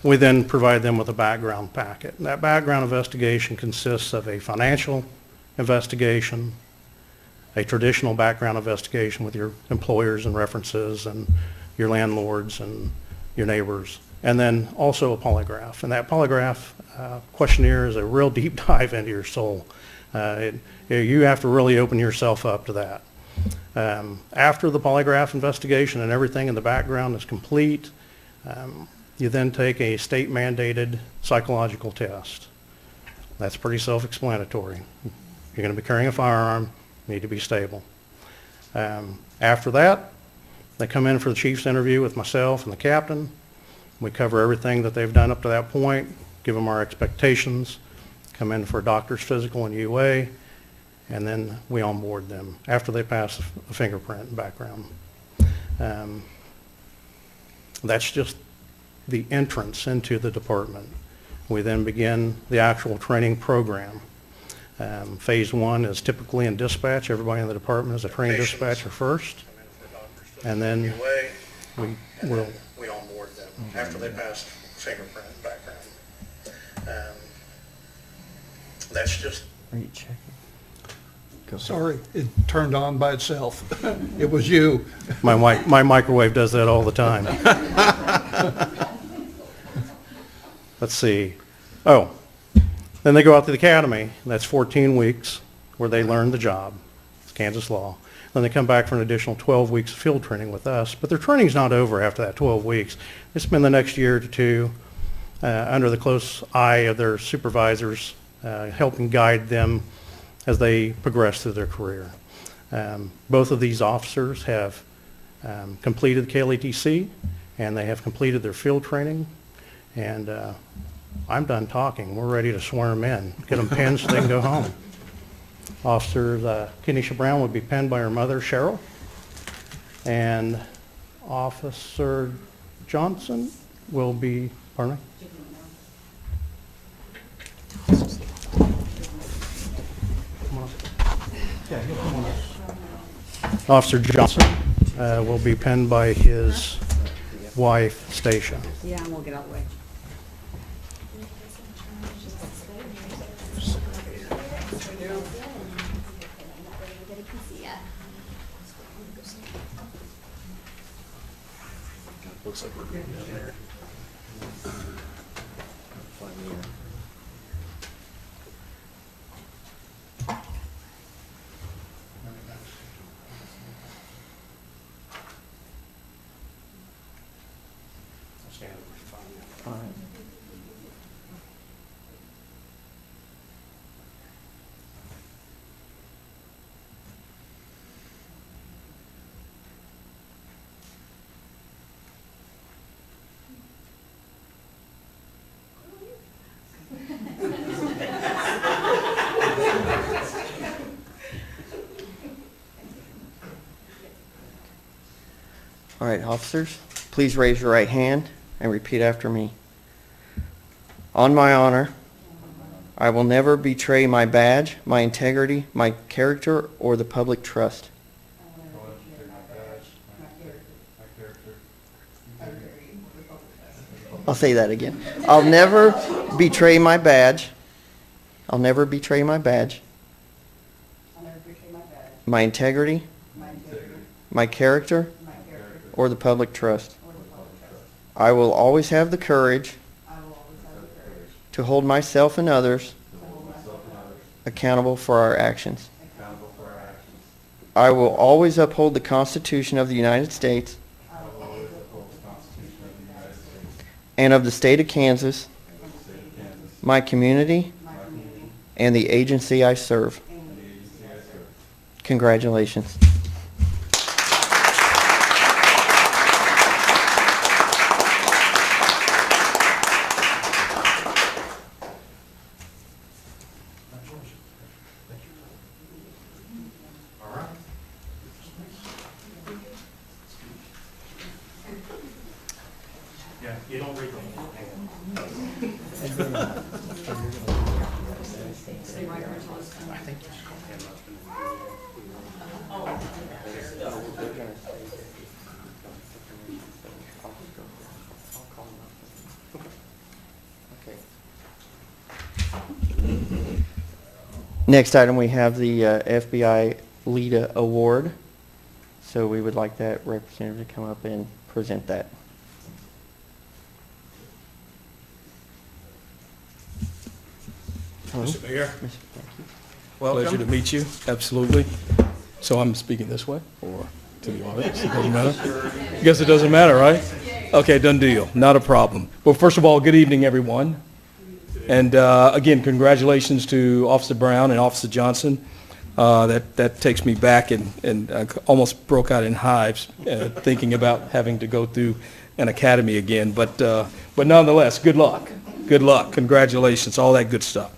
We then provide them with a background packet. And that background investigation consists of a financial investigation, a traditional background investigation with your employers and references and your landlords and your neighbors, and then also a polygraph. And that polygraph questionnaire is a real deep dive into your soul. You have to really open yourself up to that. After the polygraph investigation and everything in the background is complete, you then take a state-mandated psychological test. That's pretty self-explanatory. You're going to be carrying a firearm, you need to be stable. After that, they come in for the chief's interview with myself and the captain. We cover everything that they've done up to that point, give them our expectations, come in for a doctor's physical and UA, and then we onboard them after they pass a fingerprint and background. That's just the entrance into the department. We then begin the actual training program. Phase 1 is typically in dispatch. Everybody in the department is a trained dispatcher first, and then we onboard them after they pass fingerprint and background. That's just. Are you checking? Sorry, it turned on by itself. It was you. My microwave does that all the time. Let's see. Oh, then they go out to the academy. That's 14 weeks where they learn the job. It's Kansas law. Then they come back for an additional 12 weeks of field training with us. But their training's not over after that 12 weeks. They spend the next year to two under the close eye of their supervisors, helping guide them as they progress through their career. Both of these officers have completed KLATC, and they have completed their field training. And I'm done talking. We're ready to swear them in, get them pinned so they can go home. Officer Kenesha Brown would be pinned by her mother, Cheryl. And Officer Johnson will be, pardon me? Come on up. Yeah, he'll come on up. Officer Johnson will be pinned by his wife, Stacia. Yeah, and we'll get out of the way. Looks like we're going down there. Stand over and find you. Fine. All right, officers, please raise your right hand and repeat after me. On my honor, I will never betray my badge, my integrity, my character, or the public trust. I'll say that again. I'll never betray my badge. I'll never betray my badge. My integrity. My character. Or the public trust. I will always have the courage to hold myself and others accountable for our actions. I will always uphold the Constitution of the United States and of the state of Kansas, my community, and the agency I serve. Congratulations. Yeah, you don't read the whole thing. I think you should call him up and Next item, we have the FBI LEDA Award. So we would like that representative to come up and present that. Hello. Mr. Mayor, Welcome. pleasure to meet you, absolutely. So I'm speaking this way, or to the audience? It doesn't matter? I guess it doesn't matter, right? Okay, done deal, not a problem. Well, first of all, good evening, everyone. And again, congratulations to Officer Brown and Officer Johnson. That takes me back, and I almost broke out in hives thinking about having to go through an academy again. But nonetheless, good luck, congratulations, all that good stuff.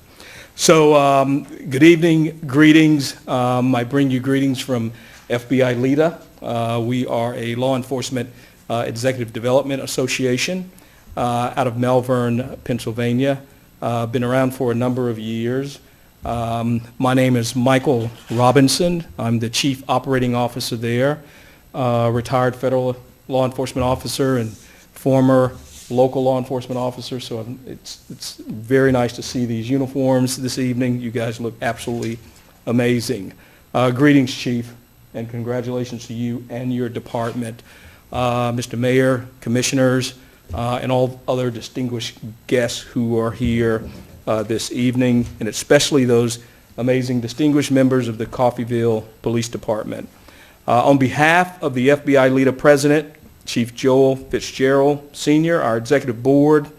So, good evening, greetings. I bring you greetings from FBI LEDA. We are a law enforcement executive development association out of Malvern, Pennsylvania. Been around for a number of years. My name is Michael Robinson. I'm the Chief Operating Officer there, retired federal law enforcement officer and former local law enforcement officer. So it's very nice to see these uniforms this evening. You guys look absolutely amazing. Greetings, Chief, and congratulations to you and your department. Mr. Mayor, commissioners, and all other distinguished guests who are here this evening, and especially those amazing distinguished members of the Coffeyville Police Department. On behalf of the FBI LEDA President, Chief Joel Fitzgerald Sr., our executive board,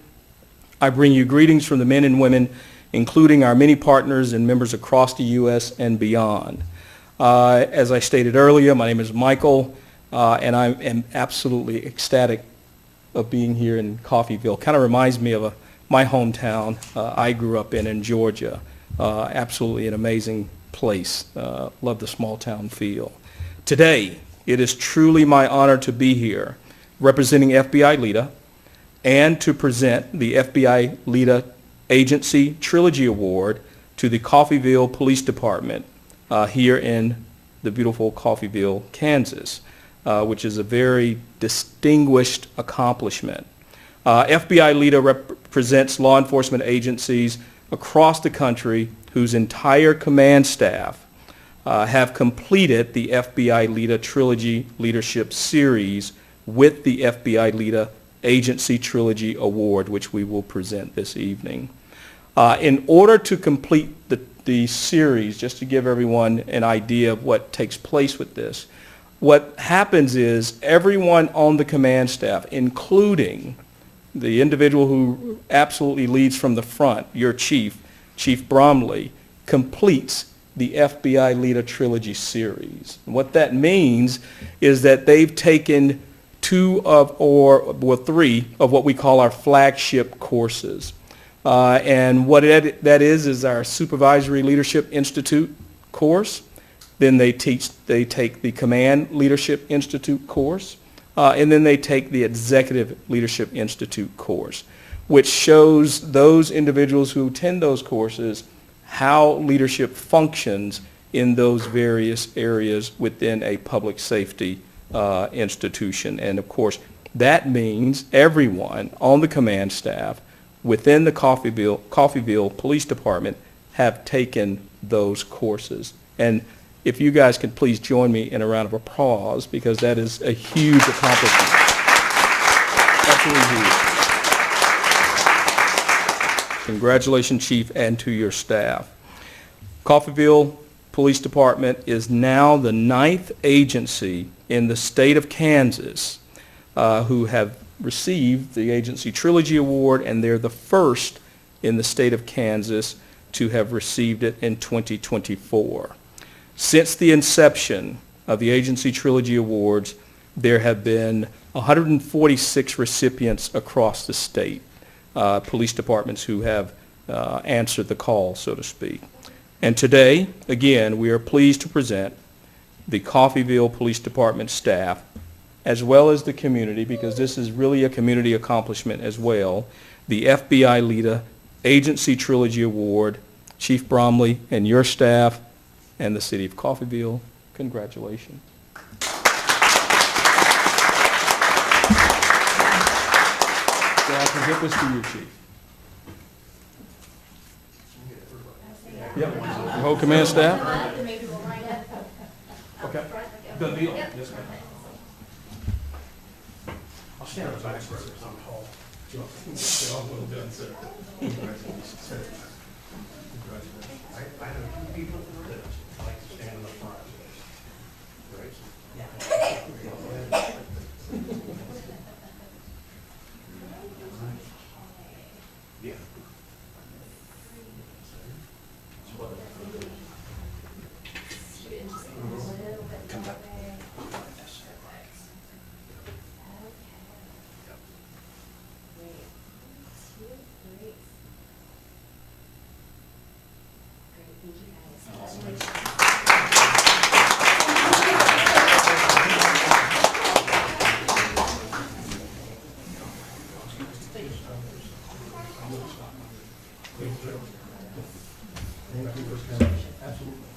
I bring you greetings from the men and women, including our many partners and members across the U.S. and beyond. As I stated earlier, my name is Michael, and I am absolutely ecstatic of being here in Coffeyville. Kind of reminds me of my hometown I grew up in Georgia. Absolutely an amazing place. Love the small town feel. Today, it is truly my honor to be here representing FBI LEDA and to present the FBI LEDA Agency Trilogy Award to the Coffeyville Police Department here in the beautiful Coffeyville, Kansas, which is a very distinguished accomplishment. FBI LEDA represents law enforcement agencies across the country whose entire command staff have completed the FBI LEDA Trilogy Leadership Series with the FBI LEDA Agency Trilogy Award, which we will present this evening. In order to complete the series, just to give everyone an idea of what takes place with this, what happens is everyone on the command staff, including the individual who absolutely leads from the front, your chief, Chief Bromley, completes the FBI LEDA Trilogy Series. And what that means is that they've taken three of what we call our flagship courses. And what that is our Supervisory Leadership Institute course. Then they take the Command Leadership Institute course. And then they take the Executive Leadership Institute course, which shows those individuals who attend those courses how leadership functions in those various areas within a public safety institution. And of course, that means everyone on the command staff within the Coffeyville Police Department have taken those courses. And if you guys could please join me in a round of applause, because that is a huge accomplishment. Absolutely huge. Congratulations, Chief, and to your staff. Coffeyville Police Department is now the 9th agency in the state of Kansas who have received the Agency Trilogy Award, and they're the first in the state of Kansas to have received it in 2024. Since the inception of the Agency Trilogy Awards, there have been 146 recipients across the state, police departments who have answered the call, so to speak. And today, again, we are pleased to present the Coffeyville Police Department staff, as well as the community, because this is really a community accomplishment as well, the FBI LEDA Agency Trilogy Award. Chief Bromley and your staff and the city of Coffeyville, congratulations. So I can get this to you, Chief. Yep. Your whole command staff? Okay. Done deal. Yes, ma'am. I'll stand in the back where I'm tall. I know two people that like to stand in the front. Yeah.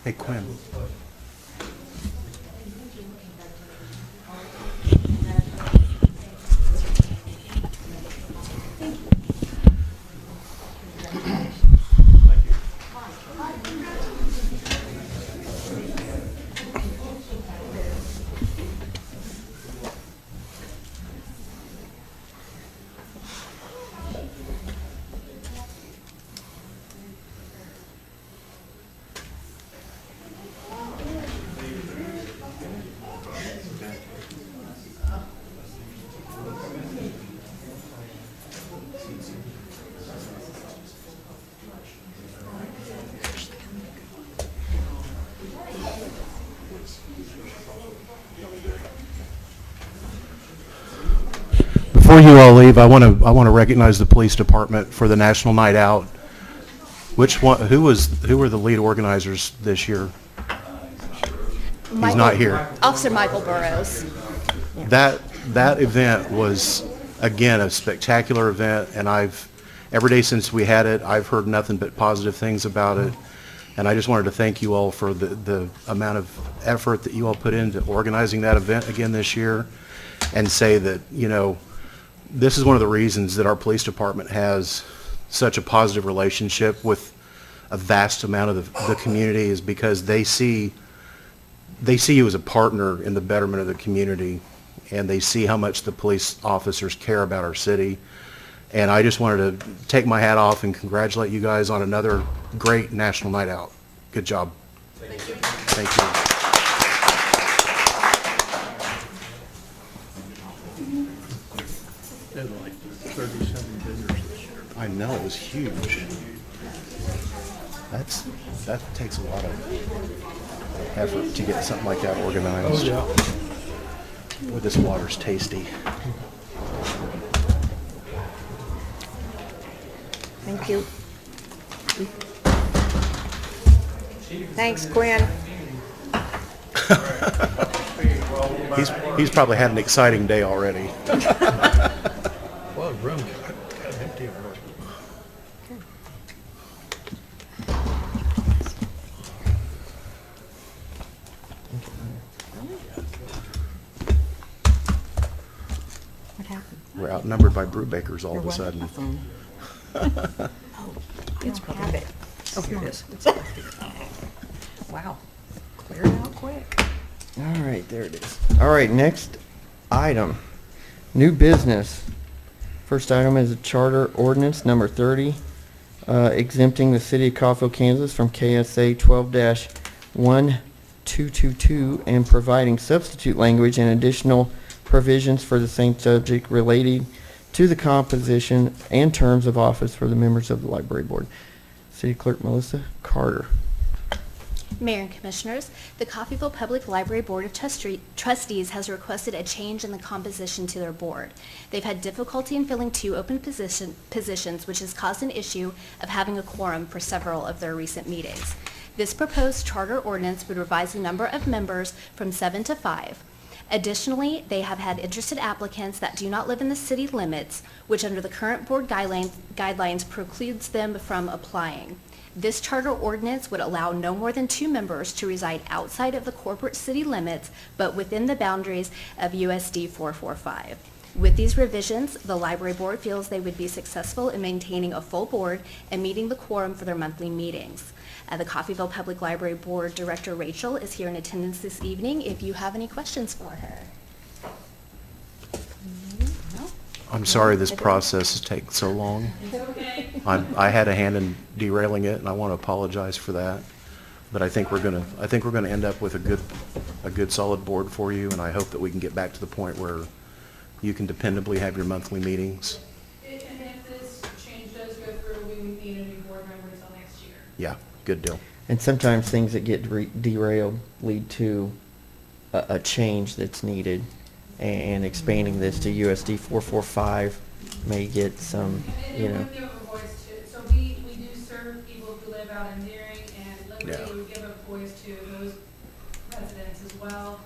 Hey, Quinn. Before you all leave, I want to recognize the police department for the National Night Out. Who were the lead organizers this year? He's not here. Officer Michael Burrows. That event was, again, a spectacular event, and every day since we had it, I've heard nothing but positive things about it. And I just wanted to thank you all for the amount of effort that you all put into organizing that event again this year, and say that, this is one of the reasons that our police department has such a positive relationship with a vast amount of the community, is because they see you as a partner in the betterment of the community, and they see how much the police officers care about our city. And I just wanted to take my hat off and congratulate you guys on another great National Night Out. Good job. Thank you. Thank you. They had like 37 vendors this year. I know, it was huge. That takes a lot of effort to get something like that organized. Oh, Boy, this water's tasty. Thank you. Thanks, Quinn. He's probably had an exciting day already. Well, the room got empty already. What happened? We're outnumbered by Brewbakers all of a sudden. It's probably it. Oh, here it is. Wow. Cleared out quick. All right, there it is. All right, next item, new business. First item is a charter ordinance number 30, exempting the city of Coffeyville, Kansas from KSA 12-1222 and providing substitute language and additional provisions for the same subject relating to the composition and terms of office for the members of the library board. City Clerk Melissa Carter. Mayor and Commissioners, the Coffeyville Public Library Board of Trustees has requested a change in the composition to their board. They've had difficulty in filling 2 open positions, which has caused an issue of having a quorum for several of their recent meetings. This proposed charter ordinance would revise the number of members from 7 to 5. Additionally, they have had interested applicants that do not live in the city limits, which under the current board guidelines precludes them from applying. This charter ordinance would allow no more than 2 members to reside outside of the corporate city limits, but within the boundaries of USD 445. With these revisions, the library board feels they would be successful in maintaining a full board and meeting the quorum for their monthly meetings. The Coffeyville Public Library Board Director Rachel is here in attendance this evening if you have any questions for her. No? I'm sorry this process has taken so long. I had a hand in derailing it, and I want to apologize for that. But I think we're gonna end up with a good solid board for you, and I hope that we can get back to the point where you can dependably have your monthly meetings. And if this change does go through, we would need a new board member until next year. Yeah, good deal. And sometimes things that get derailed lead to a change that's needed. And expanding this to USD 445 may get some, you know. And we give a voice to, so we do serve people who live out in Deering and Liberty. We give a voice to those residents as well.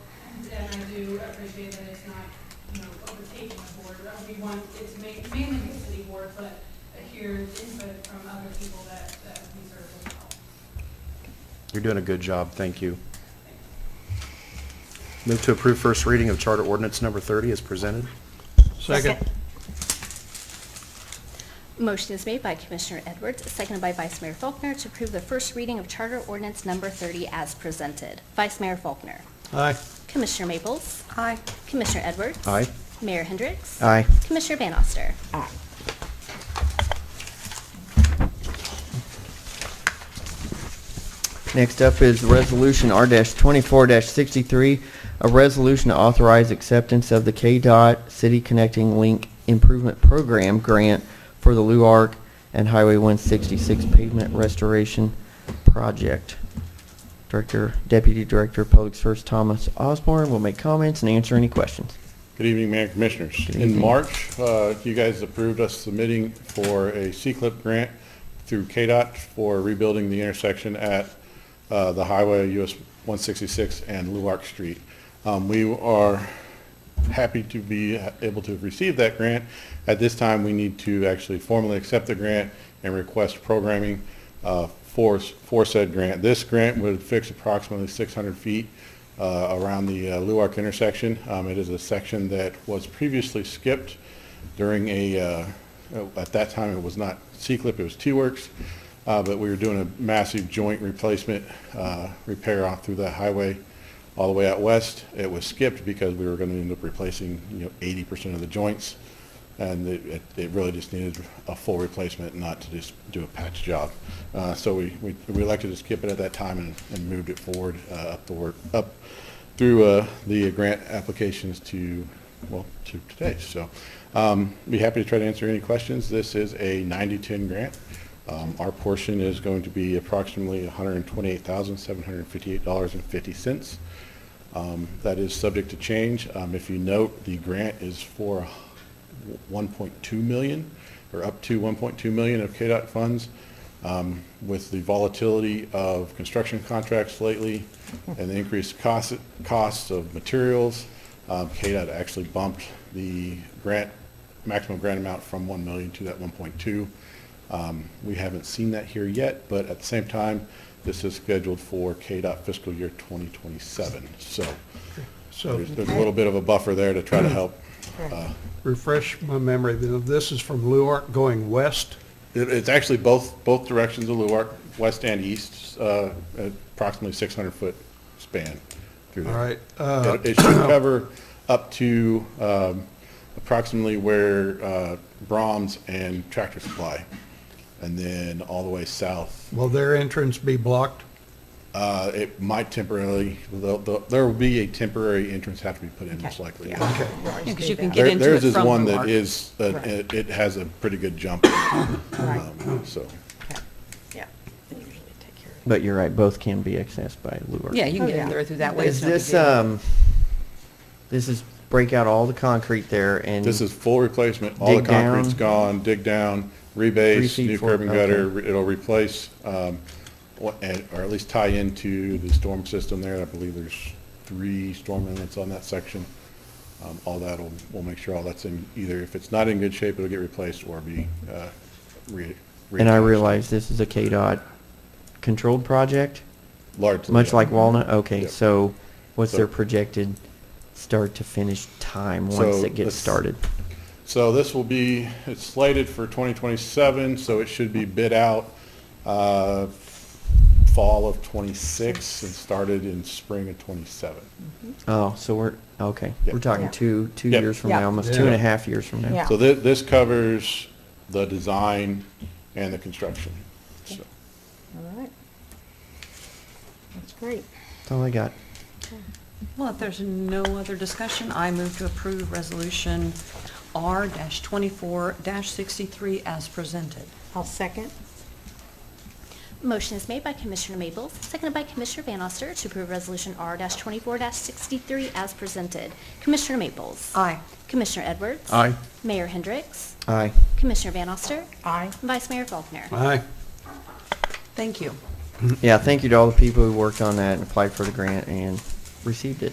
And I do appreciate that it's not, overtaking the board. We want it to mainly be a city board, but hear input from other people that we serve as well. You're doing a good job. Thank you. Move to approve first reading of Charter Ordinance number 30 as presented. Second. Motion is made by Commissioner Edwards, seconded by Vice Mayor Faulkner to approve the first reading of Charter Ordinance number 30 as presented. Vice Mayor Faulkner. Aye. Commissioner Maples. Aye. Commissioner Edwards. Aye. Mayor Hendricks. Aye. Commissioner Van Oster. Next up is Resolution R-24-63, a resolution to authorize acceptance of the KDOT City Connecting Link Improvement Program grant for the Luark and Highway 166 pavement restoration project. Deputy Director of Public Service Thomas Osborne will make comments and answer any questions. Good evening, Mayor and Commissioners. Good In evening. March, you guys approved us submitting for a C-CLIP grant through KDOT for rebuilding the intersection at the Highway US 166 and Luark Street. We are happy to be able to receive that grant. At this time, we need to actually formally accept the grant and request programming for said grant. This grant would fix approximately 600 feet around the Luark intersection. It is a section that was previously skipped during at that time it was not C-CLIP, it was T-Works. But we were doing a massive joint replacement repair off through the highway all the way out west. It was skipped because we were going to end up replacing 80% of the joints, and it really just needed a full replacement, not to just do a patch job. So we elected to skip it at that time and moved it forward up through the grant applications to today. So be happy to try to answer any questions. This is a 90-10 grant. Our portion is going to be approximately $128,758.50. That is subject to change. If you note, the grant is for 1.2 million, or up to 1.2 million of KDOT funds. With the volatility of construction contracts lately and the increased costs of materials, KDOT actually bumped the maximum grant amount from 1 million to that 1.2. We haven't seen that here yet, but at the same time, this is scheduled for KDOT fiscal year 2027. So there's a little bit of a buffer there to try to help. Refresh my memory, this is from Luark going west? It's actually both directions of Luark, west and east, approximately 600-foot span through there. All right. It should cover up to approximately where Brahms and Tractor Supply, and then all the way south. Will their entrance be blocked? It might temporarily, there will be a temporary entrance have to be put in, most likely. Okay. Because you can get into Theirs it is from one that Luark. is, Right. it has a pretty good jump. Right. So, Okay. Yeah. They usually take care of it. But you're right, both can be accessed by Luark. Yeah, you can get in there through that way. Is It's no big this, deal. this is break out all the concrete there and? this is full replacement, all the Dig down? concrete's gone, dig down, 3 rebase, feet, new 4 curb and gutter, it'll replace, or at least tie into the storm system there. I believe there's 3 storm inlets on that section. All that we'll make sure all that's in, either if it's not in good shape, it'll get replaced or be And I reattached. realize this is a KDOT controlled project, Largely. much yeah. like Walnut? Okay, Yep. so what's So- their projected start to finish time So once it gets let's- started? So this will be, it's slated for 2027, so it should be bid out fall of '26 and started in spring of '27. Oh, so we're, okay, Yeah. we're talking Yeah. two Yep. years from Yeah. now, almost Yeah. 2.5 years from now. Yeah. So this covers the design and the construction. So, All right. That's great. That's all I got. Well, if there's no other discussion, I move to approve Resolution R-24-63 as presented. I'll second. Motion is made by Commissioner Maples, seconded by Commissioner Van Oster to approve Resolution R-24-63 as presented. Commissioner Maples. Aye. Commissioner Edwards. Aye. Mayor Hendricks. Aye. Commissioner Van Oster. Aye. Vice Mayor Faulkner. Aye. Thank you. Yeah, thank you to all the people who worked on that and applied for the grant and received it.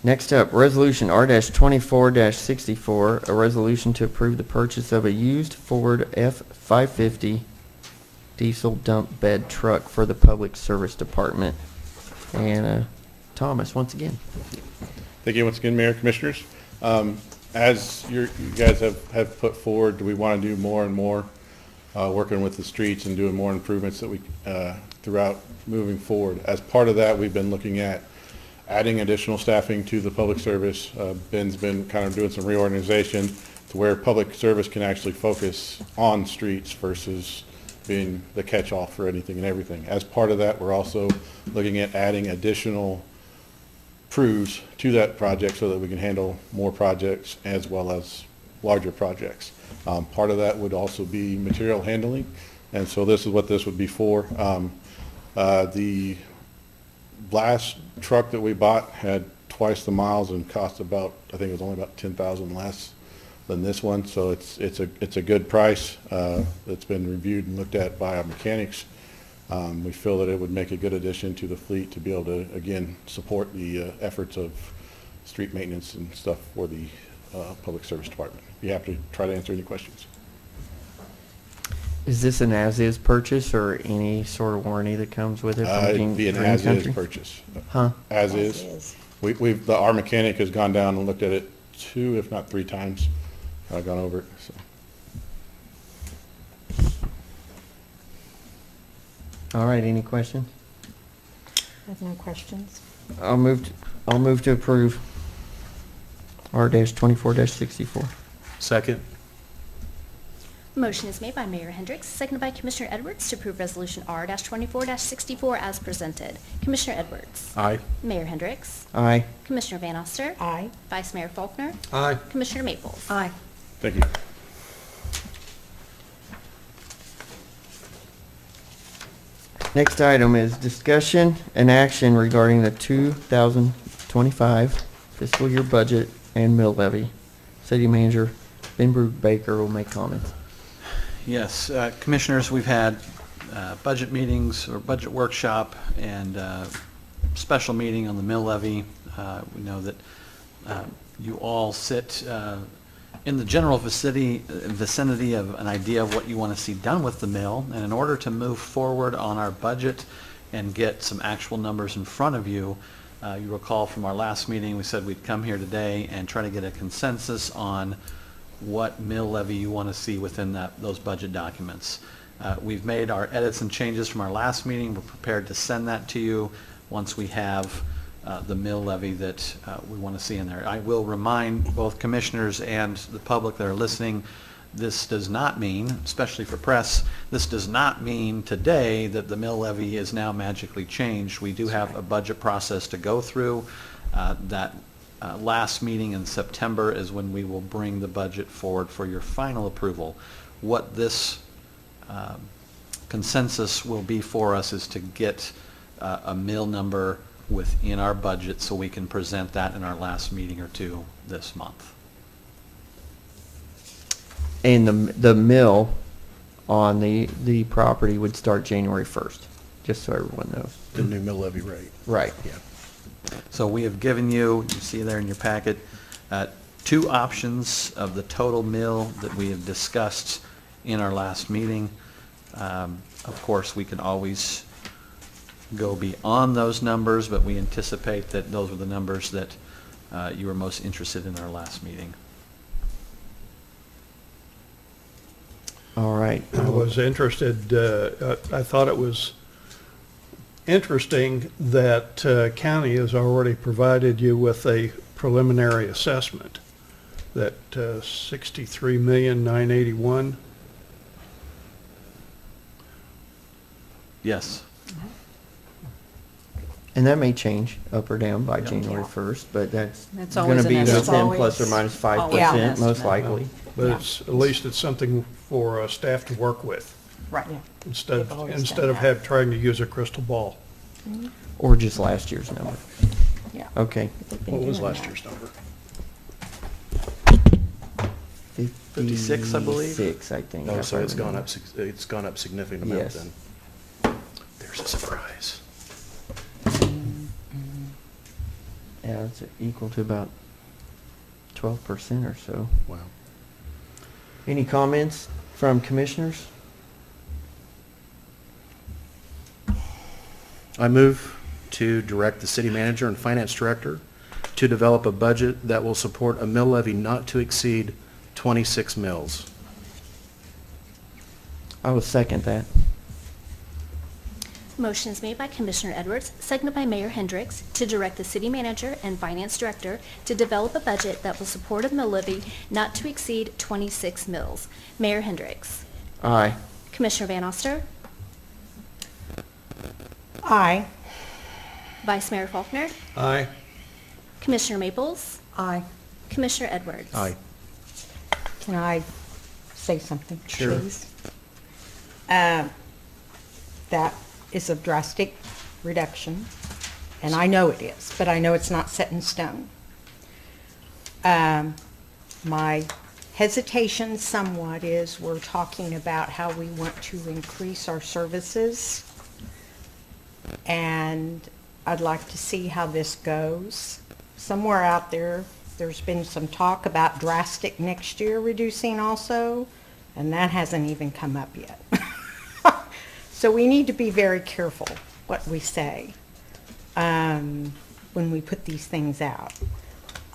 Next up, Resolution R-24-64, a resolution to approve the purchase of a used Ford F-550 diesel dump bed truck for the Public Service Department. And Thomas, once again. thank you once again, Mayor, Commissioners. As you guys have put forward, we want to do more and more working with the streets and doing more improvements that we throughout moving forward. As part of that, we've been looking at adding additional staffing to the public service. Ben's been kind of doing some reorganization to where public service can actually focus on streets versus being the catch-all for anything and everything. As part of that, we're also looking at adding additional crews to that project so that we can handle more projects as well as larger projects. Part of that would also be material handling, and so this is what this would be for. The last truck that we bought had twice the miles and cost about, I think it was only about 10,000 less than this one, so it's a good price. It's been reviewed and looked at by our mechanics. We feel that it would make a good addition to the fleet to be able to, again, support the efforts of street maintenance and stuff for the Public Service Department. Be happy to try to answer any questions. Is this an as-is purchase or any sort of warranty that comes with it? from It'd be an Green as-is Country? purchase. Huh? As is. Our mechanic has gone down and looked at it 2, if not 3 times. I've gone over it, so. All right, any questions? I have no questions. I'll move to approve R-24-64. Second? Motion is made by Mayor Hendricks, seconded by Commissioner Edwards to approve Resolution R-24-64 as presented. Commissioner Edwards. Aye. Mayor Hendricks. Aye. Commissioner Van Oster. Aye. Vice Mayor Faulkner. Aye. Commissioner Maples. Aye. Thank you. Next item is discussion and action regarding the 2025 fiscal year budget and mill levy. City Manager Ben Baker will make comments. Yes, Commissioners, we've had budget meetings or budget workshop and special meeting on the mill levy. We know that you all sit in the general vicinity of an idea of what you want to see done with the mill. And in order to move forward on our budget and get some actual numbers in front of you, you recall from our last meeting, we said we'd come here today and try to get a consensus on what mill levy you want to see within those budget documents. We've made our edits and changes from our last meeting. We're prepared to send that to you once we have the mill levy that we want to see in there. I will remind both commissioners and the public that are listening, this does not mean, especially for press, this does not mean today that the mill levy is now magically changed. We do have a budget process to go through. That last meeting in September is when we will bring the budget forward for your final approval. What this consensus will be for us is to get a mill number within our budget so we can present that in our last meeting or two this month. And the mill on the property would start January 1st, just so everyone knows. The new mill levy rate. Right. Yeah. So we have given you see there in your packet, 2 options of the total mill that we have discussed in our last meeting. Of course, we can always go beyond those numbers, but we anticipate that those were the numbers that you were most interested in our last meeting. All right. I was interested, I thought it was interesting that county has already provided you with a preliminary assessment, that 63,981,000. Yes. And that may change up or down by January 1st, but that's That's going always to an be estimate. within plus or minus Always an 5%, most estimate. likely. But Yeah. it's, at least it's something for staff to work with, Right. Yeah. instead They've always instead done of that. trying to use a crystal ball. Or just last year's number. Yeah. Okay. They've been What was doing last that. year's number? 56, I believe. 56, I think. Oh, if so I it's gone remember. up, it's gone up significant amount Yes. then. There's a surprise. Yeah, it's equal to about 12% or so. Wow. Any comments from commissioners? I move to direct the city manager and finance director to develop a budget that will support a mill levy not to exceed 26 mills. I will second that. Motion is made by Commissioner Edwards, seconded by Mayor Hendricks, to direct the city manager and finance director to develop a budget that will support a mill levy not to exceed 26 mills. Mayor Hendricks. Aye. Commissioner Van Oster. Aye. Vice Mayor Faulkner. Aye. Commissioner Maples. Aye. Commissioner Edwards. Aye. Can I say something, Sure. please? That is a drastic reduction, and I know it is, but I know it's not set in stone. My hesitation somewhat is we're talking about how we want to increase our services, and I'd like to see how this goes. Somewhere out there, there's been some talk about drastic next year reducing also, and that hasn't even come up yet. So we need to be very careful what we say when we put these things out.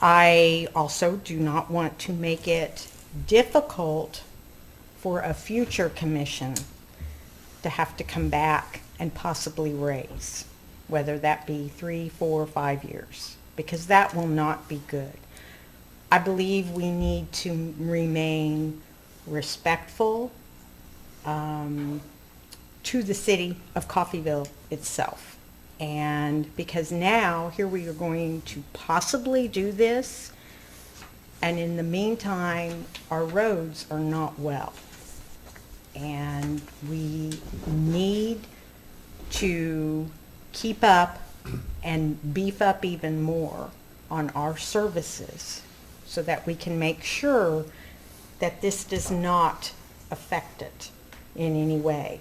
I also do not want to make it difficult for a future commission to have to come back and possibly raise, whether that be 3, 4, 5 years, because that will not be good. I believe we need to remain respectful to the city of Coffeyville itself. And because now, here we are going to possibly do this, and in the meantime, our roads are not well. And we need to keep up and beef up even more on our services so that we can make sure that this does not affect it in any way.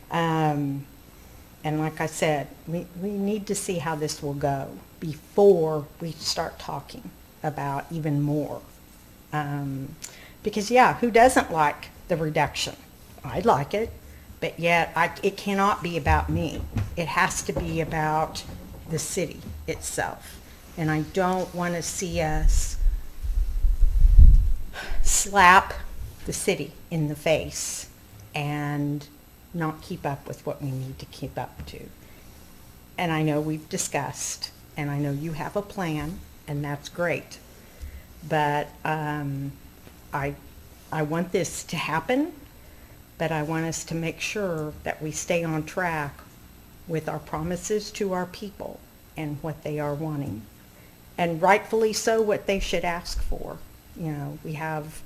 And like I said, we need to see how this will go before we start talking about even more. Because yeah, who doesn't like the reduction? I like it, but yet it cannot be about me. It has to be about the city itself. And I don't want to see us slap the city in the face and not keep up with what we need to keep up to. And I know we've discussed, and I know you have a plan, and that's great. But I want this to happen, but I want us to make sure that we stay on track with our promises to our people and what they are wanting. And rightfully so, what they should ask for. You know, we have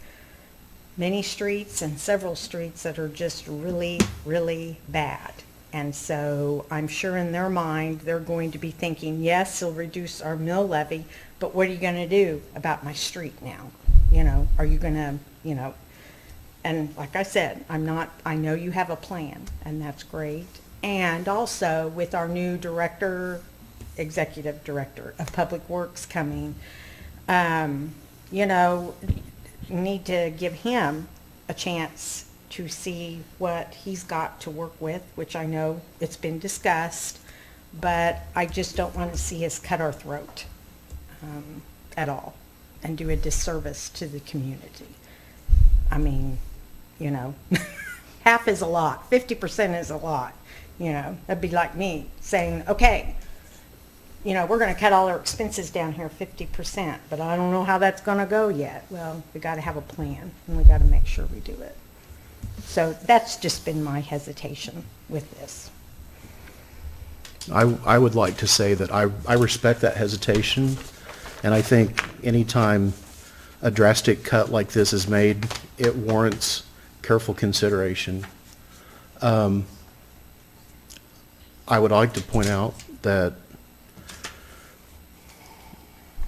many streets and several streets that are just really, really bad. And so I'm sure in their mind, they're going to be thinking, yes, it'll reduce our mill levy, but what are you going to do about my street now? You know, are you going to, you know, and like I said, I know you have a plan, and that's great. And also with our new executive director of Public Works coming, you know, you need to give him a chance to see what he's got to work with, which I know it's been discussed. but I just don't want to see us cut our throat at all and do a disservice to the community. I mean, you know, half is a lot, 50% is a lot. You know, that'd be like me saying, okay, you know, we're going to cut all our expenses down here 50%, but I don't know how that's going to go yet. Well, we got to have a plan, and we got to make sure we do it. So that's just been my hesitation with this. I would like to say that I respect that hesitation, and I think anytime a drastic cut like this is made, it warrants careful consideration. I would like to point out that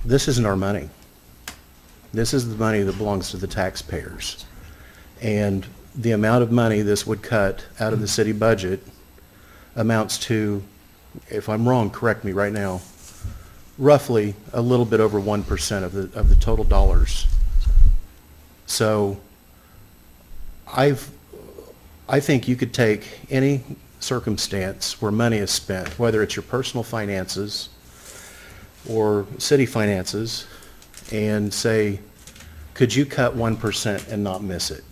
this isn't our money. This is the money that belongs to the taxpayers. And the amount of money this would cut out of the city budget amounts to, if I'm wrong, correct me right now, roughly a little bit over 1% of the total dollars. So I think you could take any circumstance where money is spent, whether it's your personal finances or city finances, and say, could you cut 1% and not miss it?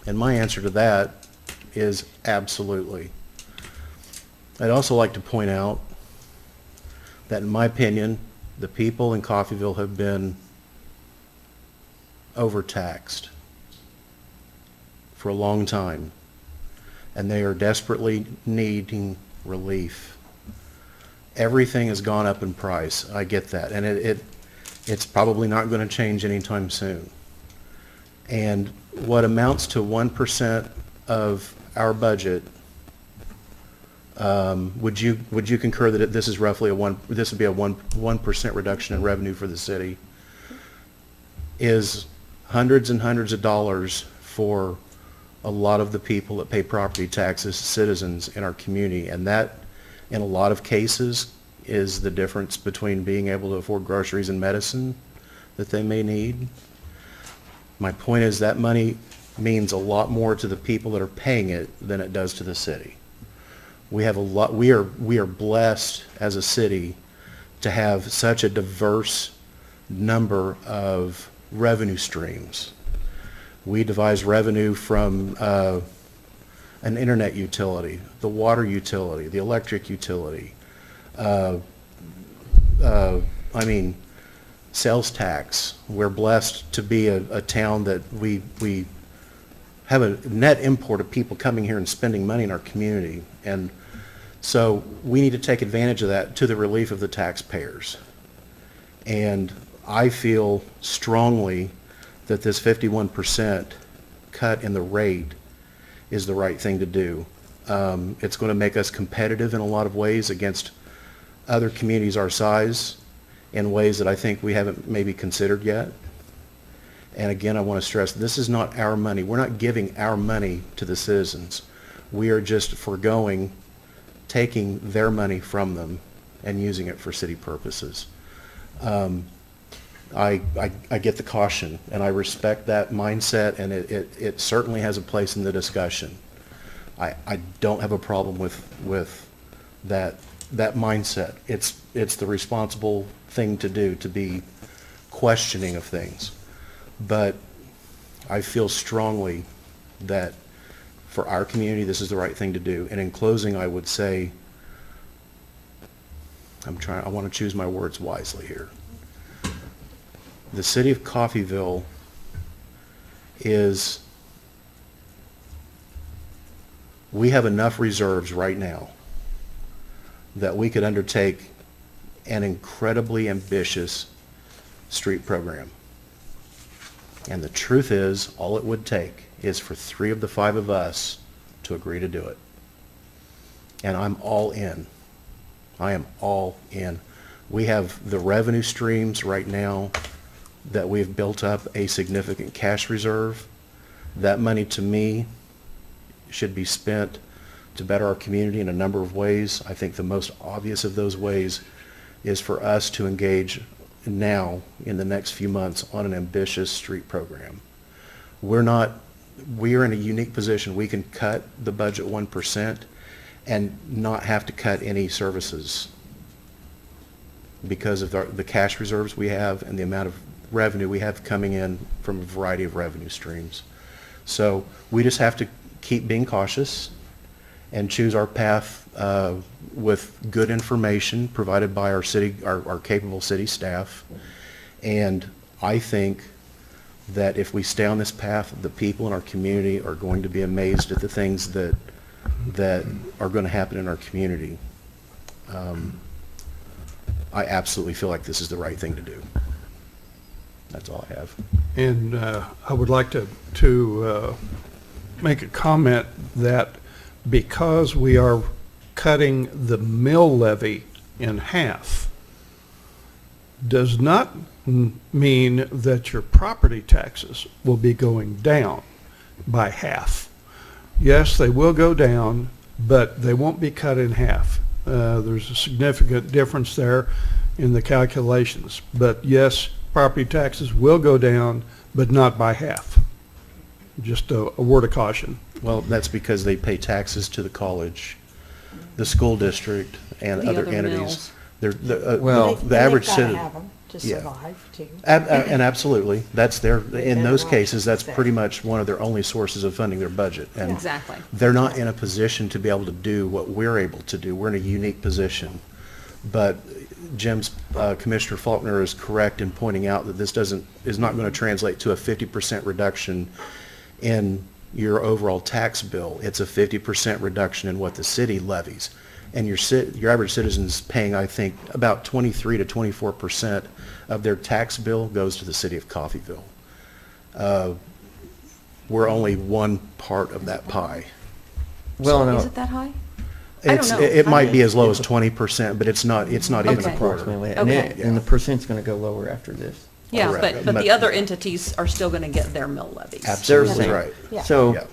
And my answer to that is absolutely. I'd also like to point out that, in my opinion, the people in Coffeyville have been overtaxed for a long time, and they are desperately needing relief. Everything has gone up in price. I get that, and it's probably not going to change anytime soon. And what amounts to 1% of our budget, would you concur that this is roughly this would be a 1% reduction in revenue for the city? Is hundreds and hundreds of dollars for a lot of the people that pay property taxes, citizens in our community, and that, in a lot of cases, is the difference between being able to afford groceries and medicine that they may need. My point is that money means a lot more to the people that are paying it than it does to the city. We have a lot. We are blessed as a city to have such a diverse number of revenue streams. We devise revenue from an internet utility, the water utility, the electric utility. Sales tax. We're blessed to be a town that we have a net import of people coming here and spending money in our community. And so we need to take advantage of that to the relief of the taxpayers. And I feel strongly that this 51% cut in the rate is the right thing to do. It's going to make us competitive in a lot of ways against other communities our size in ways that I think we haven't maybe considered yet. And again, I want to stress, this is not our money. We're not giving our money to the citizens. We are just taking their money from them and using it for city purposes. I get the caution, and I respect that mindset, and it certainly has a place in the discussion. I don't have a problem with that mindset. It's the responsible thing to do, to be questioning of things. But I feel strongly that for our community, this is the right thing to do. And in closing, I would say, I want to choose my words wisely here. The city of Coffeyville we have enough reserves right now that we could undertake an incredibly ambitious street program. And the truth is, all it would take is for 3 of the 5 of us to agree to do it. And I'm all in. I am all in. We have the revenue streams right now that we've built up a significant cash reserve. That money, to me, should be spent to better our community in a number of ways. I think the most obvious of those ways is for us to engage now in the next few months on an ambitious street program. We are in a unique position. We can cut the budget 1%, and not have to cut any services because of the cash reserves we have and the amount of revenue we have coming in from a variety of revenue streams. So we just have to keep being cautious and choose our path with good information provided by our city, our capable city staff. And I think that if we stay on this path, the people in our community are going to be amazed at the things that are going to happen in our community. I absolutely feel like this is the right thing to do. That's all I have. And I would like to make a comment that because we are cutting the mill levy in half, does not mean that your property taxes will be going down by half. Yes, they will go down, but they won't be cut in half. There's a significant difference there in the calculations. But yes, property taxes will go down, but not by half. Just a word of caution. Well, that's because they pay taxes to the college, the school district, and The other other entities. mills. Well, The average citizen. They've got to have them to Yeah. survive too. And absolutely, that's their, in those better cases, that's options pretty there. much one of their only sources of funding their budget. And Exactly. they're not in a position to be able to do what we're able to do. We're in a unique position. But Commissioner Faulkner is correct in pointing out that this is not going to translate to a 50% reduction in your overall tax bill. It's a 50% reduction in what the city levies. And your average citizen's paying, I think, about 23 to 24% of their tax bill goes to the city of Coffeyville. We're only one part of that pie. well, no. Is it that high? I don't know. It might be as low as 20%, but it's not even Okay. a quarter. Approximately, Okay. and the percent's going to go lower after this. Yeah, Correct. but the other entities are still going to get their mill levies. Absolutely Same. right. Yeah. So, Yeah.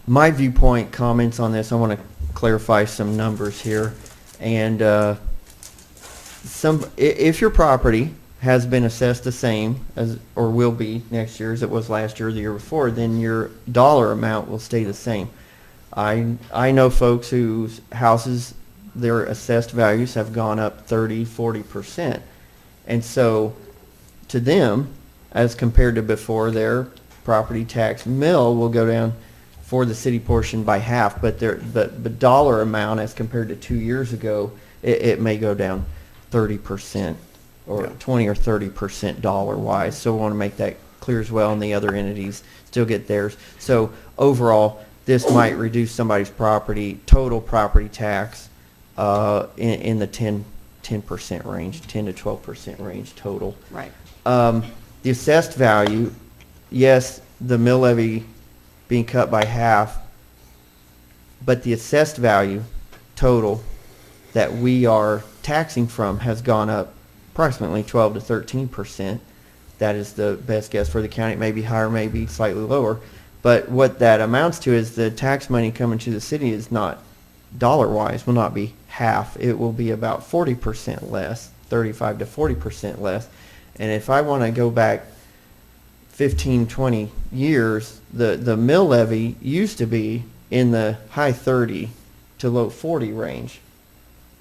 my viewpoint comments on this, I want to clarify some numbers here. And if your property has been assessed the same as, or will be next year as it was last year or the year before, then your dollar amount will stay the same. I know folks whose houses, their assessed values have gone up 30, 40%. And so, to them, as compared to before, their property tax mill will go down for the city portion by half, but the dollar amount as compared to 2 years ago, it may go down 30% or Yeah. 20 or 30% dollar wise. So we want to make that clear as well, and the other entities still get theirs. So overall, this might reduce somebody's total property tax in the 10% range, 10 to 12% range total. Right. The assessed value, yes, the mill levy being cut by half, but the assessed value total that we are taxing from has gone up approximately 12 to 13%. That is the best guess for the county. It may be higher, maybe slightly lower. But what that amounts to is the tax money coming to the city is not, dollar-wise, will not be half. It will be about 40% less, 35 to 40% less. And if I want to go back 15, 20 years, the mill levy used to be in the high 30 to low 40 range.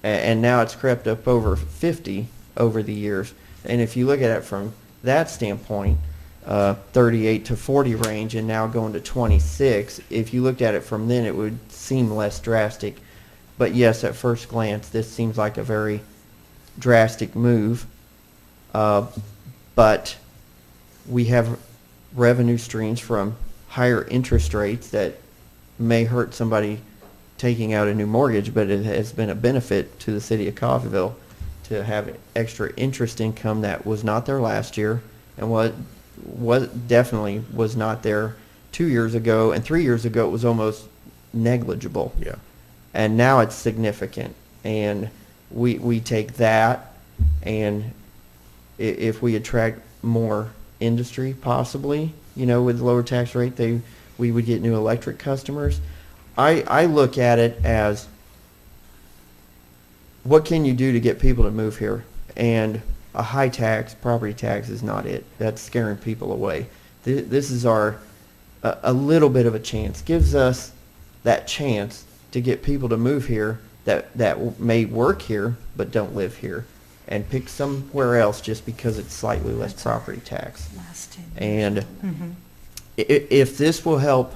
And now it's crept up over 50 over the years. And if you look at it from that standpoint, 38 to 40 range and now going to 26, if you looked at it from then, it would seem less drastic. But yes, at first glance, this seems like a very drastic move. But we have revenue streams from higher interest rates that may hurt somebody taking out a new mortgage, but it has been a benefit to the city of Coffeyville to have extra interest income that was not there last year and what definitely was not there 2 years ago, and 3 years ago it was almost negligible. Yeah. And now it's significant. And we take that, and if we attract more industry possibly, with the lower tax rate, we would get new electric customers. I look at it as, what can you do to get people to move here? And a high tax, property tax is not it. That's scaring people away. This is a little bit of a chance. Gives us that chance to get people to move here that may work here but don't live here and pick somewhere else just because it's slightly less property tax. Last 10 And Mhm. if this will help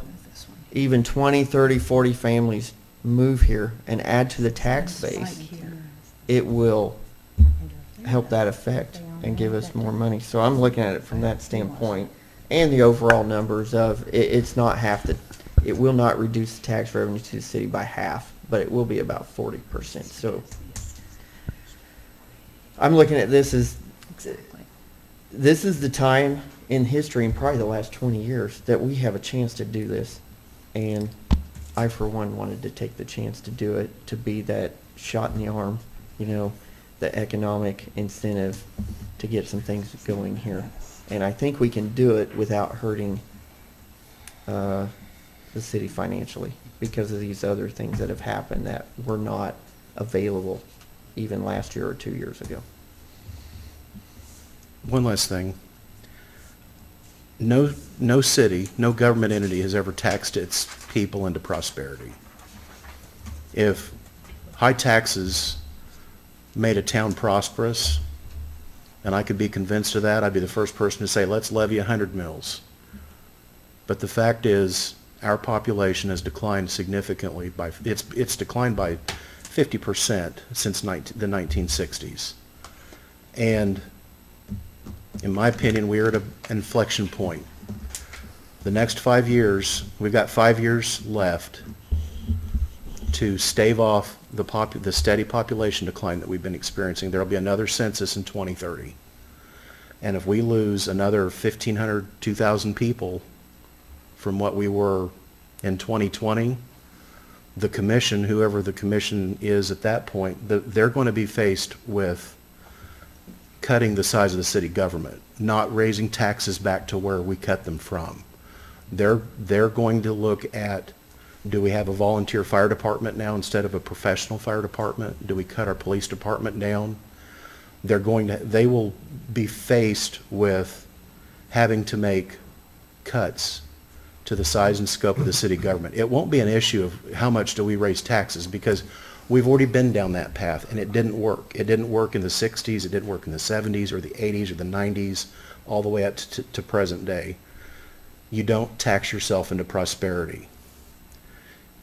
even 20, 30, 40 families move here and add to the tax Like base, here. it will help that effect and give us more money. So I'm looking at it from that standpoint, and the overall numbers of, it's not half the, it will not reduce the tax revenue to the city by half, but it will be about 40%. So I'm looking at this as, this is the time in history, in probably the last 20 years, that we have a chance to do this. And I, for one, wanted to take the chance to do it, to be that shot in the arm, you know, the economic incentive to get some things going here. And I think we can do it without hurting the city financially because of these other things that have happened that were not available even last year or 2 years ago. One last thing. No city, no government entity has ever taxed its people into prosperity. If high taxes made a town prosperous, and I could be convinced of that, I'd be the first person to say, let's levy 100 mills. But the fact is, our population has declined significantly by, it's declined by 50% since the 1960s. And in my opinion, we are at an inflection point. The next 5 years, we've got 5 years left to stave off the steady population decline that we've been experiencing. There will be another census in 2030. And if we lose another 1,500, 2,000 people from what we were in 2020, the commission, whoever the commission is at that point, they're going to be faced with cutting the size of the city government, not raising taxes back to where we cut them from. They're going to look at, do we have a volunteer fire department now instead of a professional fire department? Do we cut our police department down? They will be faced with having to make cuts to the size and scope of the city government. It won't be an issue of how much do we raise taxes, because we've already been down that path and it didn't work. It didn't work in the 60s, it didn't work in the 70s or the 80s or the 90s, all the way up to present day. You don't tax yourself into prosperity.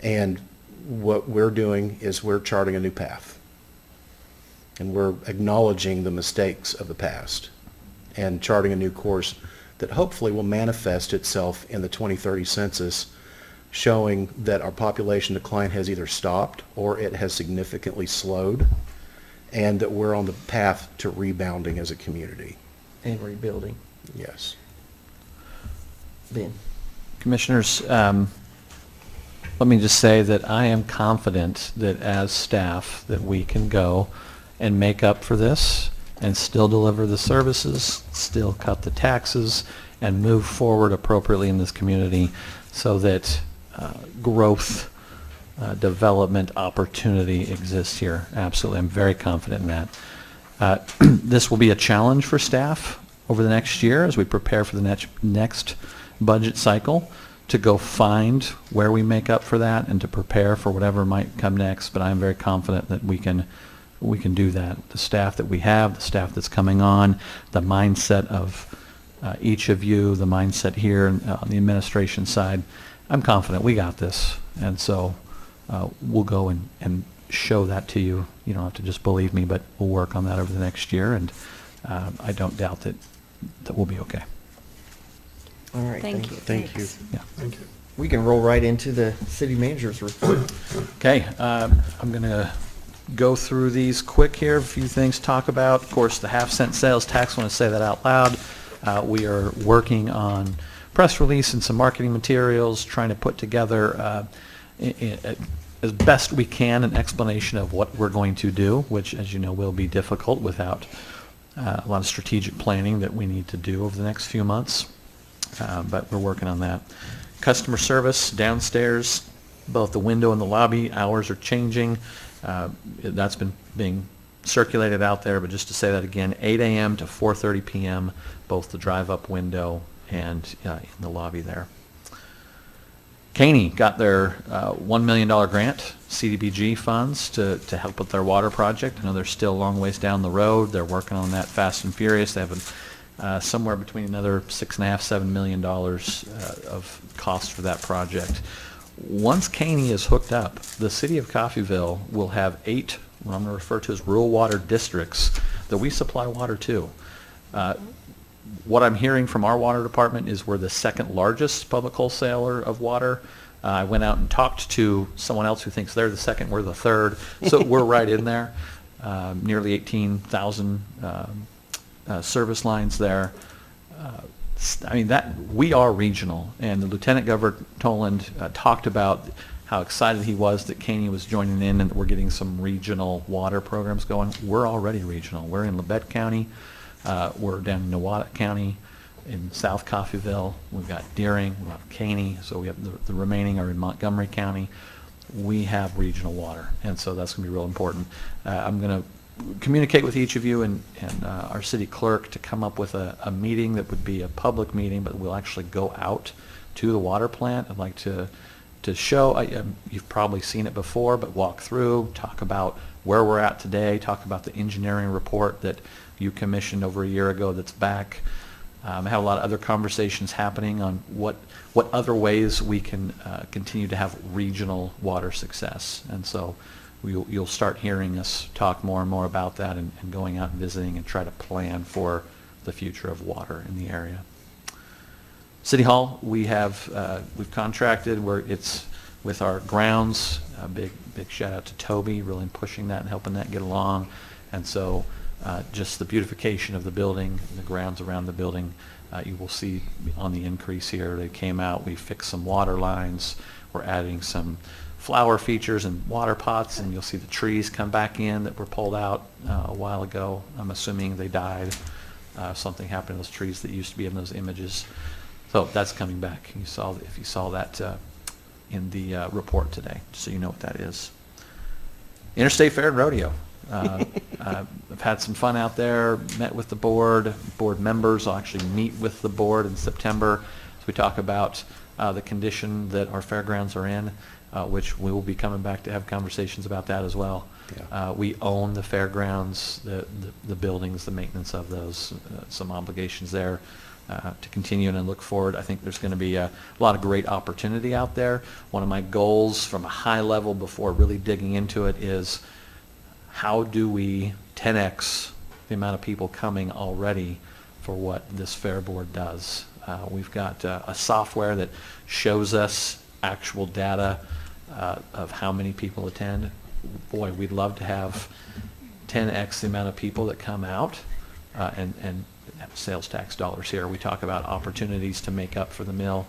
And what we're doing is we're charting a new path. And we're acknowledging the mistakes of the past and charting a new course that hopefully will manifest itself in the 2030 census, showing that our population decline has either stopped or it has significantly slowed, and that we're on the path to rebounding as a community. And rebuilding. Yes. Ben? Commissioners, let me just say that I am confident that as staff that we can go and make up for this and still deliver the services, still cut the taxes, and move forward appropriately in this community so that growth, development opportunity exists here. Absolutely. I'm very confident in that. This will be a challenge for staff over the next year as we prepare for the next budget cycle to go find where we make up for that and to prepare for whatever might come next. But I'm very confident that we can do that. The staff that we have, the staff that's coming on, the mindset of each of you, the mindset here on the administration side, I'm confident we got this. And so we'll go and show that to you. You don't have to just believe me, but we'll work on that over the next year. And I don't doubt that we'll be okay. All right, Thank you. Thank you. Yeah. Thank you. We can roll right into the city manager's report. Okay, I'm going to go through these quick here, a few things to talk about. Of course, the half-cent sales tax, I want to say that out loud. We are working on press release and some marketing materials, trying to put together as best we can an explanation of what we're going to do, which, as you know, will be difficult without a lot of strategic planning that we need to do over the next few months. But we're working on that. Customer service downstairs, both the window and the lobby, hours are changing. That's been being circulated out there, but just to say that again, 8 a.m. to 4:30 p.m., both the drive-up window and in the lobby there. Caney got their $1 million grant, CDBG funds, to help with their water project. I know they're still a long ways down the road. They're working on that fast and furious. They have somewhere between another $6.5–7 million of cost for that project. Once Caney is hooked up, the city of Coffeyville will have 8, what I'm going to refer to as rural water districts, that we supply water to. What I'm hearing from our water department is we're the second largest public wholesaler of water. I went out and talked to someone else who thinks they're the second, we're the third. So we're right in there. Nearly 18,000 service lines there. I mean, we are regional. And the Lieutenant Governor Toland talked about how excited he was that Caney was joining in and that we're getting some regional water programs going. We're already regional. We're in Labette County. We're down in Newata County, in South Coffeyville. We've got Deering, we've got Caney, so we have the remaining are in Montgomery County. We have regional water, and so that's going to be real important. I'm going to communicate with each of you and our city clerk to come up with a meeting that would be a public meeting, but we'll actually go out to the water plant. I'd like to show, you've probably seen it before, but walk through, talk about where we're at today, talk about the engineering report that you commissioned over a year ago that's back. I have a lot of other conversations happening on what other ways we can continue to have regional water success. And so you'll start hearing us talk more and more about that and going out and visiting and try to plan for the future of water in the area. City Hall, we've contracted where it's with our grounds. A big shout out to Toby, really pushing that and helping that get along. And so just the beautification of the building, the grounds around the building, you will see on the increase here. They came out, we fixed some water lines, we're adding some flower features and water pots, and you'll see the trees come back in that were pulled out a while ago. I'm assuming they died. Something happened to those trees that used to be in those images. So that's coming back. If you saw that in the report today, so you know what that is. Interstate Fair and Rodeo. I've had some fun out there, met with the board members. I'll actually meet with the board in September as we talk about the condition that our fairgrounds are in, which we will be coming back to have conversations about that as well. Yeah. We own the fairgrounds, the buildings, the maintenance of those, some obligations there to continue and look forward. I think there's going to be a lot of great opportunity out there. One of my goals from a high level before really digging into it is how do we 10x the amount of people coming already for what this fair board does. We've got a software that shows us actual data of how many people attend. Boy, we'd love to have 10x the amount of people that come out and sales tax dollars here. We talk about opportunities to make up for the mill.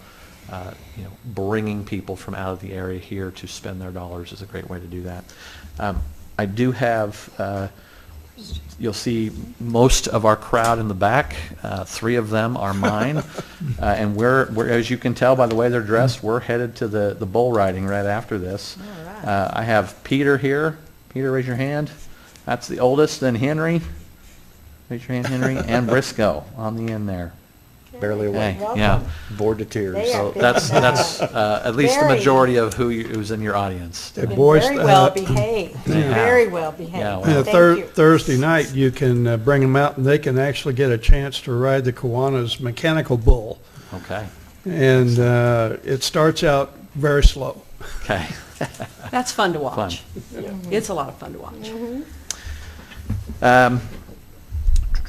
Bringing people from out of the area here to spend their dollars is a great way to do that. I do have, you'll see most of our crowd in the back. 3 of them are mine. And we're, as you can tell by the way they're dressed, we're headed to the bull riding right after this. All right. I have Peter here. Peter, raise your hand. That's the oldest. Then Henry. Raise your hand, Henry. And Briscoe on the end there. Barely awake. Hey, yeah. Bored to tears. They So are big that's now. at least the Very. majority of who's in your audience. Hey, Been boys, very well behaved. They have. Very well behaved. Yeah, well. Thank you. Thursday night, you can bring them out and they can actually get a chance to ride the Kiwanis mechanical bull. Okay. And it starts out very slow. Okay. That's fun to watch. It's a lot of fun to watch.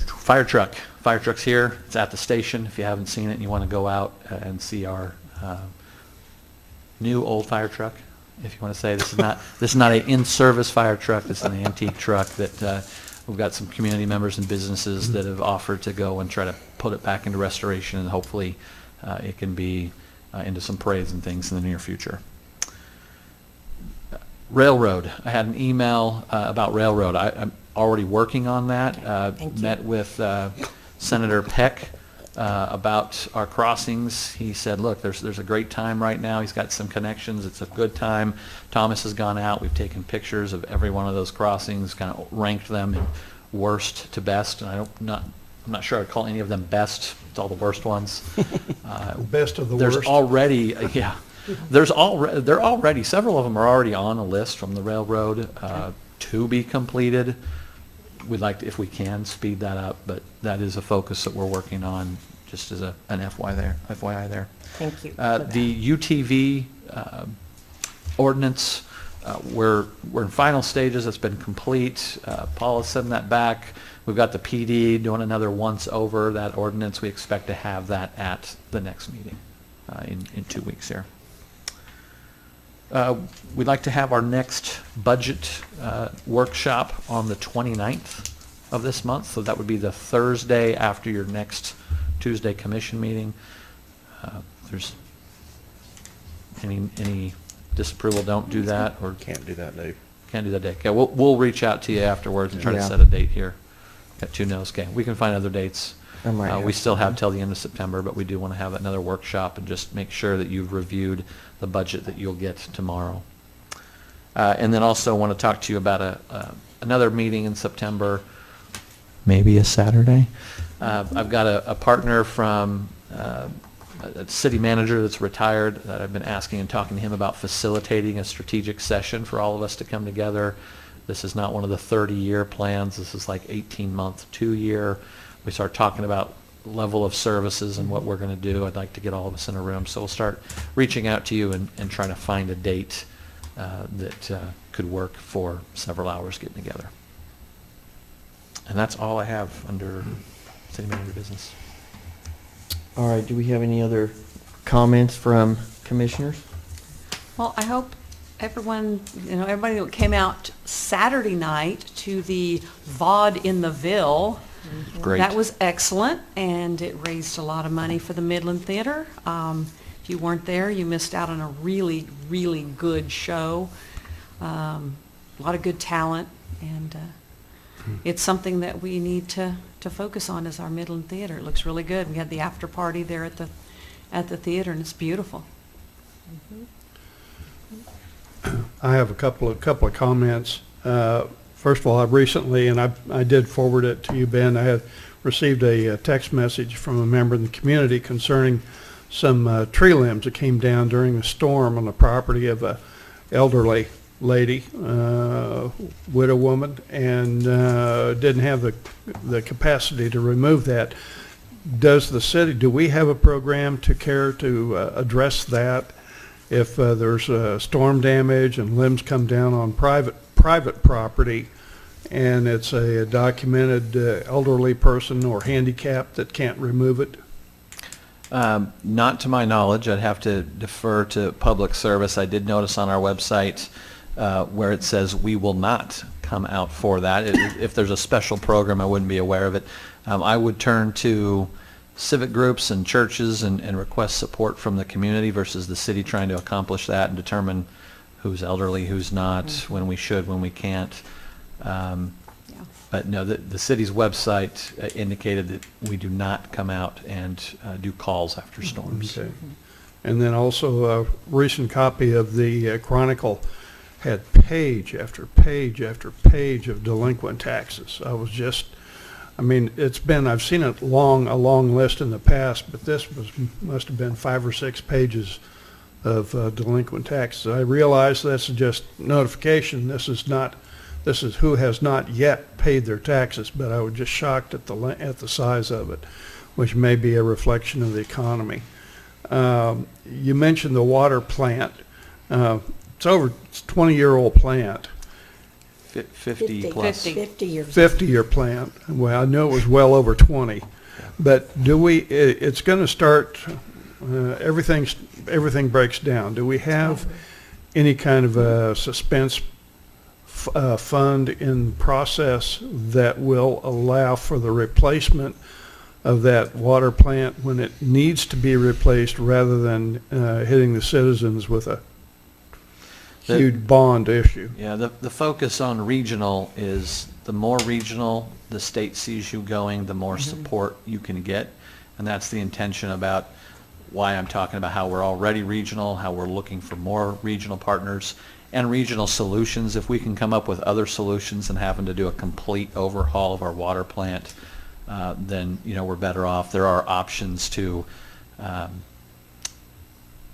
Fire truck. Fire truck's here. It's at the station. If you haven't seen it and you want to go out and see our new old fire truck, if you want to say this is not an in-service fire truck. This is an antique truck that we've got some community members and businesses that have offered to go and try to put it back into restoration, and hopefully it can be into some parades and things in the near future. Railroad. I had an email about railroad. I'm already working on that. Thank you. Met with Senator Peck about our crossings. He said, look, there's a great time right now. He's got some connections. It's a good time. Thomas has gone out. We've taken pictures of every one of those crossings, kind of ranked them in worst to best. And I'm not sure I'd call any of them best. It's all the worst ones. Best of the There's worst. already, They're already, several of them are already on a list from the railroad to be completed. We'd like to, if we can, speed that up, but that is a focus that we're working on, just as an FYI there. Thank you. The UTV ordinance, we're in final stages. It's been complete. Paul has sent that back. We've got the PD doing another once over that ordinance. We expect to have that at the next meeting in 2 weeks here. We'd like to have our next budget workshop on the 29th of this month, so that would be the Thursday after your next Tuesday commission meeting. If there's any disapproval, don't do that, or Can't do that, Dave. can't do that day. Okay, we'll reach out to you afterwards and try to Yeah. set a date here. Got 2 no's. Okay, we can find other dates. I might have We still have till the end of September, but we do want to have another workshop and just make sure that you've reviewed the budget that you'll get tomorrow. And then also want to talk to you about another meeting in September, maybe a Saturday. I've got a partner from a city manager that's retired that I've been asking and talking to him about facilitating a strategic session for all of us to come together. This is not one of the 30-year plans. This is like 18-month, 2-year. We start talking about level of services and what we're going to do. I'd like to get all of us in a room. So we'll start reaching out to you and trying to find a date that could work for several hours getting together. And that's all I have under city manager business. All right, do we have any other comments from commissioners? Well, I hope everyone, everybody that came out Saturday night to the VOD in the Ville. Great. That was excellent, and it raised a lot of money for the Midland Theater. If you weren't there, you missed out on a really, really good show. A lot of good talent, and it's something that we need to focus on as our Midland Theater. It looks really good. We had the after party there at the theater, and it's beautiful. I have a couple of comments. First of all, I recently, and I did forward it to you, Ben, I had received a text message from a member in the community concerning some tree limbs that came down during the storm on the property of a elderly lady, widow woman, and didn't have the capacity to remove that. Do we have a program to care to address that? If there's storm damage and limbs come down on private property, and it's a documented elderly person or handicapped that can't remove it? Not to my knowledge. I'd have to defer to public service. I did notice on our website where it says we will not come out for that. If there's a special program, I wouldn't be aware of it. I would turn to civic groups and churches and request support from the community versus the city trying to accomplish that and determine who's elderly, who's not, when we should, when we can't. But no, the city's website indicated that we do not come out and do calls after storms. Okay. And then also a recent copy of the Chronicle had page after page after page of delinquent taxes. I've seen a long list in the past, but this must have been 5 or 6 pages of delinquent taxes. I realize this is just notification. This is who has not yet paid their taxes, but I was just shocked at the size of it, which may be a reflection of the economy. You mentioned the water plant. It's a 20-year-old plant. 50 plus. 50 years. 50-year plant. Well, I know it was well over 20. But it's going to start, everything breaks down. Do we have any kind of a suspense fund in process that will allow for the replacement of that water plant when it needs to be replaced rather than hitting the citizens with a huge bond issue? Yeah, the focus on regional is the more regional the state sees you going, the more support you can get. And that's the intention about why I'm talking about how we're already regional, how we're looking for more regional partners and regional solutions. If we can come up with other solutions than having to do a complete overhaul of our water plant, then we're better off. There are options to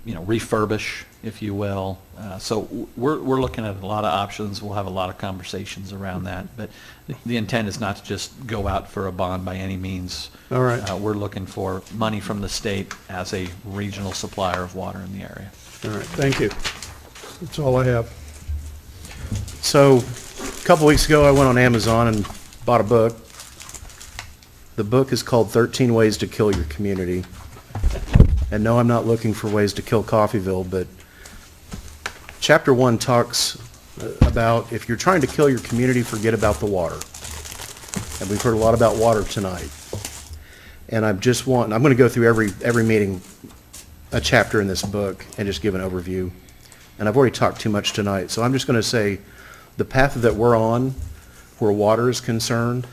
refurbish, if you will. So we're looking at a lot of options. We'll have a lot of conversations around that. But the intent is not to just go out for a bond by any means. All right. We're looking for money from the state as a regional supplier of water in the area. All right, thank you. That's all I have. So, a couple weeks ago, I went on Amazon and bought a book. The book is called 13 Ways to Kill Your Community. And no, I'm not looking for ways to kill Coffeyville, but chapter 1 talks about if you're trying to kill your community, forget about the water. And we've heard a lot about water tonight. And I'm going to go through every meeting, a chapter in this book, and just give an overview. And I've already talked too much tonight, so I'm just going to say the path that we're on, where water is concerned,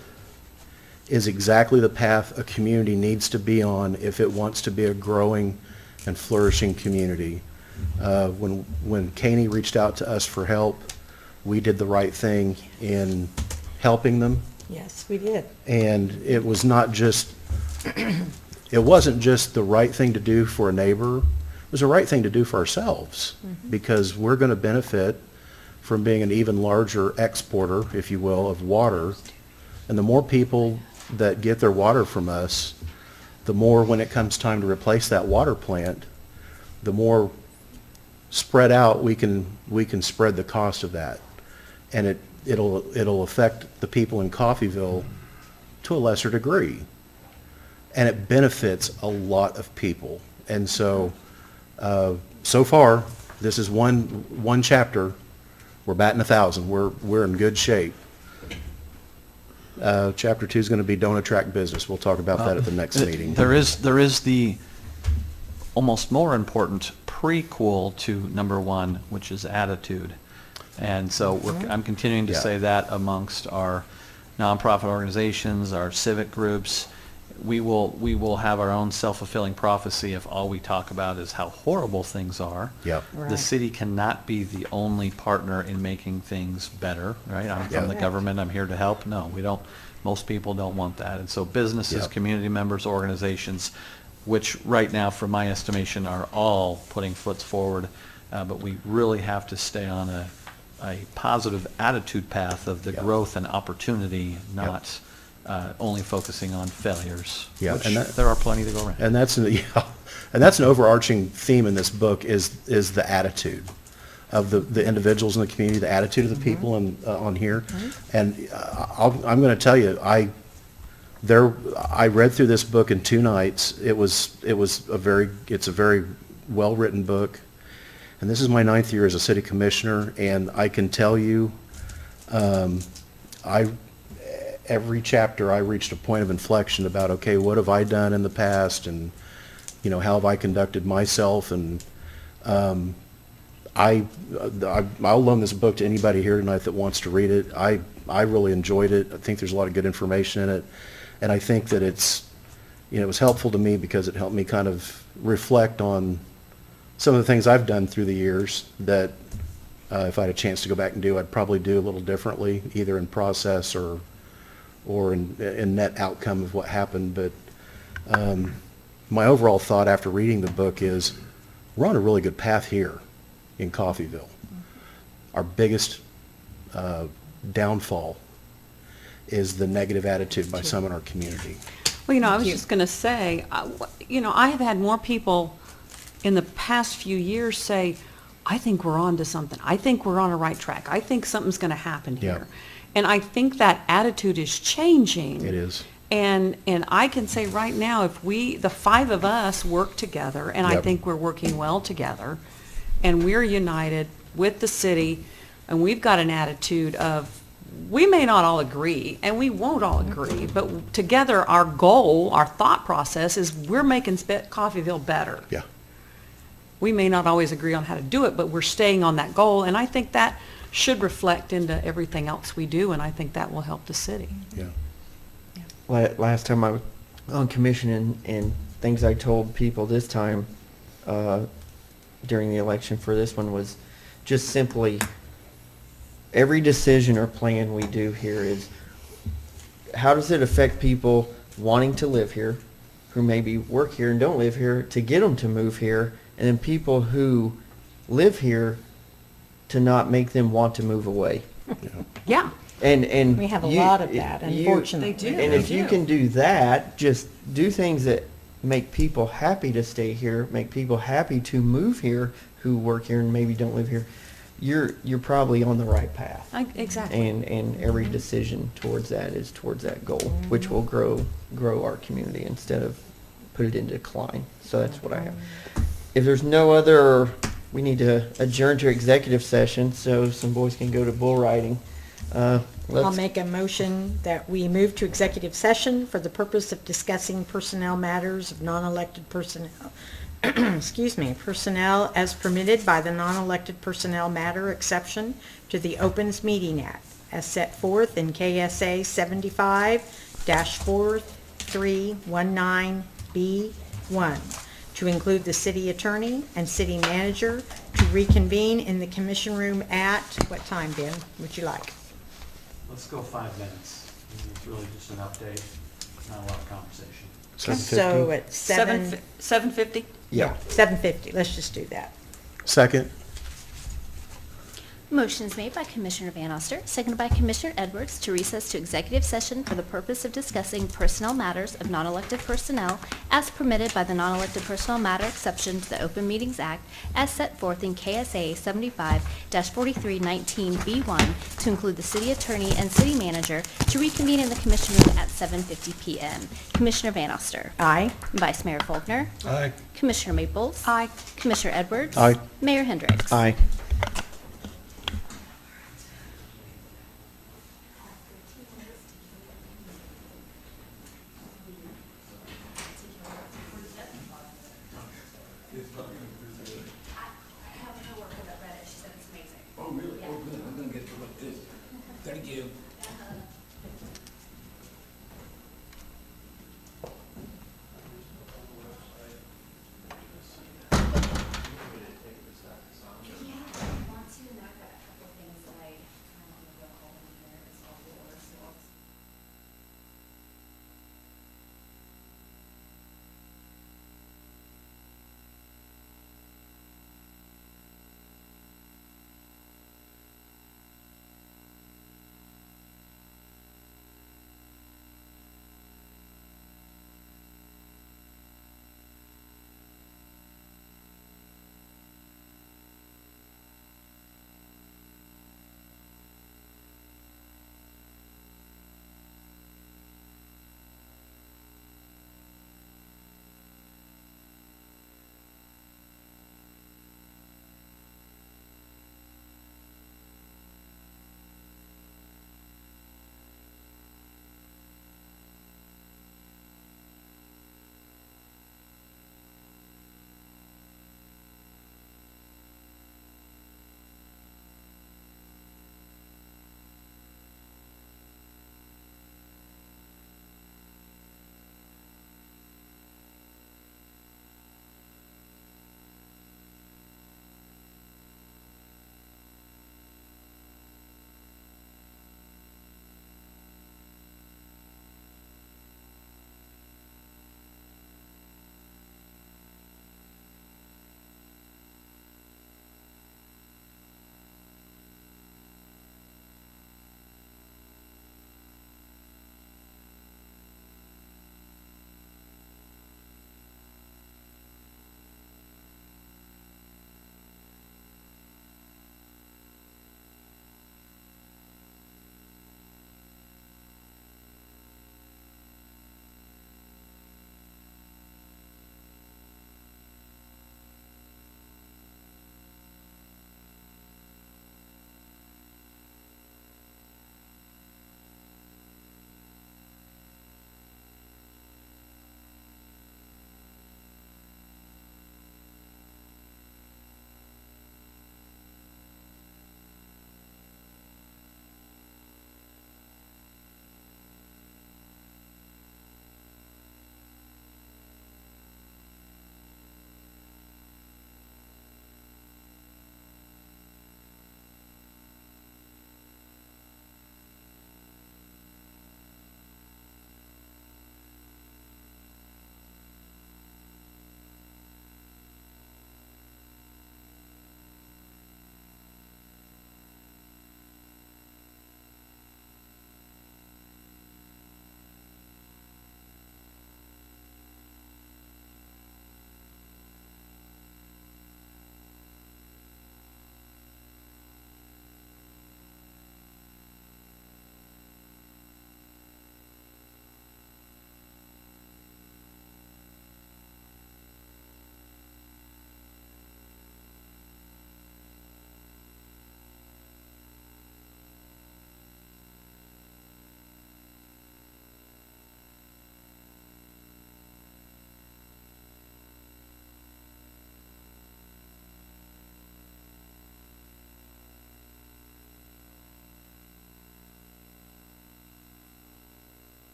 is exactly the path a community needs to be on if it wants to be a growing and flourishing community. When Caney reached out to us for help, we did the right thing in helping them. Yes, we did. And it was not just, it wasn't just the right thing to do for a neighbor, it was the right thing to do for ourselves, because we're going to benefit from being an even larger exporter, if you will, of water. And the more people that get their water from us, the more, when it comes time to replace that water plant, the more spread out we can spread the cost of that. And it'll affect the people in Coffeyville to a lesser degree. And it benefits a lot of people. And so, so far, this is one chapter. We're batting 1,000. We're in good shape. Chapter 2 is going to be don't attract business. We'll talk about that at the next meeting. There is the almost more important prequel to number 1, which is attitude. And so I'm continuing to say that amongst our nonprofit organizations, our civic groups. We will have our own self-fulfilling prophecy if all we talk about is how horrible things are. Yep. Right. The city cannot be the only partner in making things better, right? I'm from the government, I'm here to help. No, we don't. Most people don't want that. And so businesses, Yep. community members, organizations, which right now, from my estimation, are all putting foots forward, but we really have to stay on a positive attitude path of the Yep. growth and opportunity, not only focusing on failures, Yeah, which and there are plenty to go around. And that's an overarching theme in this book is the attitude of the individuals in the community, the attitude of the people on here. And I'm going to tell you, I read through this book in 2 nights. It's a very well written book, and this is my 9th year as a city commissioner, and I can tell you, every chapter I reached a point of inflection about, okay, what have I done in the past, and how have I conducted myself, and I'll loan this book to anybody here tonight that wants to read it. I really enjoyed it. I think there's a lot of good information in it, and I think that it was helpful to me because it helped me kind of reflect on some of the things I've done through the years that if I had a chance to go back and do, I'd probably do a little differently, either in process or in net outcome of what happened. But my overall thought after reading the book is we're on a really good path here in Coffeyville. Our biggest downfall is the negative attitude by some in our community. Well, I was just going to say, I have had more people in the past few years say, I think we're on to something. I think we're on a right track. I think something's going to happen here. Yeah. And I think that attitude is changing. It is. And I can say right now, if the 5 of us work together, and I Yep. think we're working well together, and we're united with the city, and we've got an attitude of, we may not all agree, and we won't all agree, but together our goal, our thought process is we're making Coffeyville better. Yeah. We may not always agree on how to do it, but we're staying on that goal, and I think that should reflect into everything else we do, and I think that will help the city. Yeah. Last time I was on commission and things I told people this time during the election for this one was just simply every decision or plan we do here is how does it affect people wanting to live here who maybe work here and don't live here to get them to move here and then people who live here to not make them want to move away. Yeah. And We have a you- lot of that, you- unfortunately. They do. And if you do. can do that, just do things that make people happy to stay here, make people happy to move here who work here and maybe don't live here, you're probably on the right path. Exactly. And every decision towards that is towards that goal, which will grow our community instead of put it in decline. So that's what I have. If there's no other, we need to adjourn to executive session so some boys can go to bull riding. I'll Let's, make a motion that we move to executive session for the purpose of discussing personnel matters of non-elected personnel. Excuse me, personnel as permitted by the non-elected personnel matter exception to the Opens Meeting Act as set forth in KSA 75-4319B1 to include the city attorney and city manager to reconvene in the commission room at, what time, Ben, would you like? Let's go 5 minutes. It's really just an update, not a lot of conversation. So at 7:50? yeah. 7:50, let's just do that. Second? Motion is made by Commissioner Van Oster, seconded by Commissioner Edwards to recess to executive session for the purpose of discussing personnel matters of non-elected personnel as permitted by the non-elected personnel matter exception to the Open Meetings Act as set forth in KSA 75-4319B1 to include the city attorney and city manager to reconvene in the commission room at 7:50 PM. Commissioner Van Oster. Aye. Vice Mayor Faulkner. Aye. Commissioner Maples. Aye. Commissioner Edwards. Aye. Mayor Hendricks. Aye. Oh, really? Oh, good. I'm gonna get to look this. Thank you.